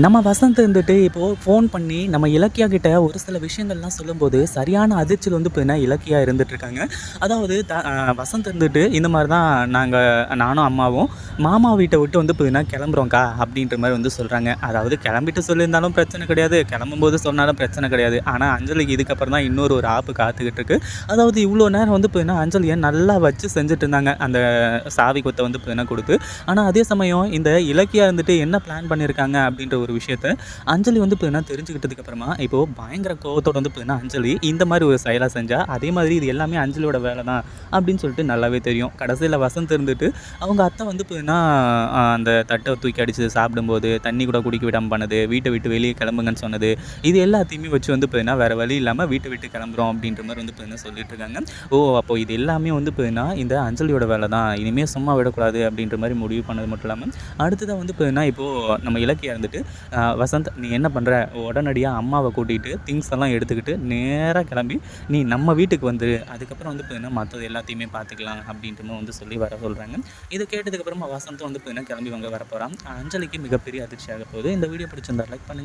நம்ம வசந்த் இருந்துட்டு இப்போது ஃபோன் பண்ணி நம்ம இலக்கியா கிட்ட ஒரு சில விஷயங்கள்லாம் சொல்லும்போது சரியான அதிர்ச்சியில் வந்து பார்த்தீங்கன்னா இலக்கியா இருந்துகிட்ருக்காங்க. அதாவது வசந்த் இருந்துட்டு இந்த மாதிரி தான் நானும் அம்மாவும் மாமா வீட்டை விட்டு வந்து பார்த்தீங்கன்னா கிளம்புறோங்க்கா அப்படின்ற மாதிரி வந்து சொல்கிறாங்க. அதாவது கிளம்பிட்டு சொல்லியிருந்தாலும் பிரச்சனை கிடையாது, கிளம்பும்போது சொன்னாலும் பிரச்சனை கிடையாது. ஆனால் அஞ்சலிக்கு இதுக்கப்புறம் தான் ஒரு ஆப்பு காத்துக்கிட்டு இருக்கு. அதாவது இவ்வளோ நேரம் வந்து பார்த்தீங்கன்னா அஞ்சலியை நல்லா வச்சு செஞ்சுட்டு இருந்தாங்க அந்த சாவி கொத்தை வந்து பார்த்தீங்கன்னா கொடுத்து. ஆனால் அதே சமயம் இந்த இலக்கியா இருந்துட்டு என்ன பிளான் பண்ணியிருக்காங்க அப்படின்ற ஒரு விஷயத்த அஞ்சலி வந்து பார்த்தீங்கன்னா தெரிஞ்சுக்கிட்டதுக்கு அப்புறமா இப்போது பயங்கர கோவத்தோட வந்து பார்த்தீங்கன்னா அஞ்சலி இந்த மாதிரி ஒரு செயலை செஞ்சா அதே மாதிரி இது எல்லாமே அஞ்சலியோட வேலை தான் அப்படின்னு சொல்லிட்டு நல்லாவே தெரியும். கடைசியில் வசந்த் இருந்துட்டு அவங்க அத்தை வந்து பார்த்தீங்கன்னா அந்த தட்டை தூக்கி அடித்து சாப்பிடும்போது தண்ணி கூட குடிக்க விடாமல் பண்ணது, வீட்டை விட்டு வெளியே கிளம்புங்கன்னு சொன்னது, இது எல்லாத்தையுமே வச்சு வந்து பார்த்தீங்கன்னா வேறு வழி இல்லாமல் வீட்டை விட்டு கிளம்புறோம் அப்படின்ற மாதிரி வந்து பார்த்தீங்கன்னா சொல்லிட்டு இருக்காங்க. அப்போ இது எல்லாமே வந்து பார்த்தீங்கன்னா இந்த அஞ்சலியோட வேலை தான், இனிமேல் சும்மா விடக்கூடாது அப்படின்ற மாதிரி முடிவு பண்ணது மட்டும் இல்லாமல் அடுத்ததாக வந்து பார்த்தீங்கன்னா இப்போது நம்ம இலக்கியா இருந்துட்டு வசந்த் நீ என்ன பண்ணுற, உடனடியாக அம்மாவை கூட்டிகிட்டு திங்ஸ் எல்லாம் எடுத்துக்கிட்டு நேராக கிளம்பி நீ நம்ம வீட்டுக்கு வந்துரு, அதுக்கப்புறம் வந்து பார்த்தீங்கன்னா மற்றது எல்லாத்தையுமே பார்த்துக்கலாம் அப்படின்ற மாதிரி வந்து சொல்லி வர சொல்கிறாங்க. இதை கேட்டதுக்கப்புறமா வசந்த் வந்து பார்த்தீங்கன்னா கிளம்பி வரப்போகிறான். அஞ்சலிக்கு மிகப்பெரிய அதிர்ச்சி ஆக போகுது. இந்த வீடியோ பிடிச்சிருந்தா லைக் பண்ணுங்கள்.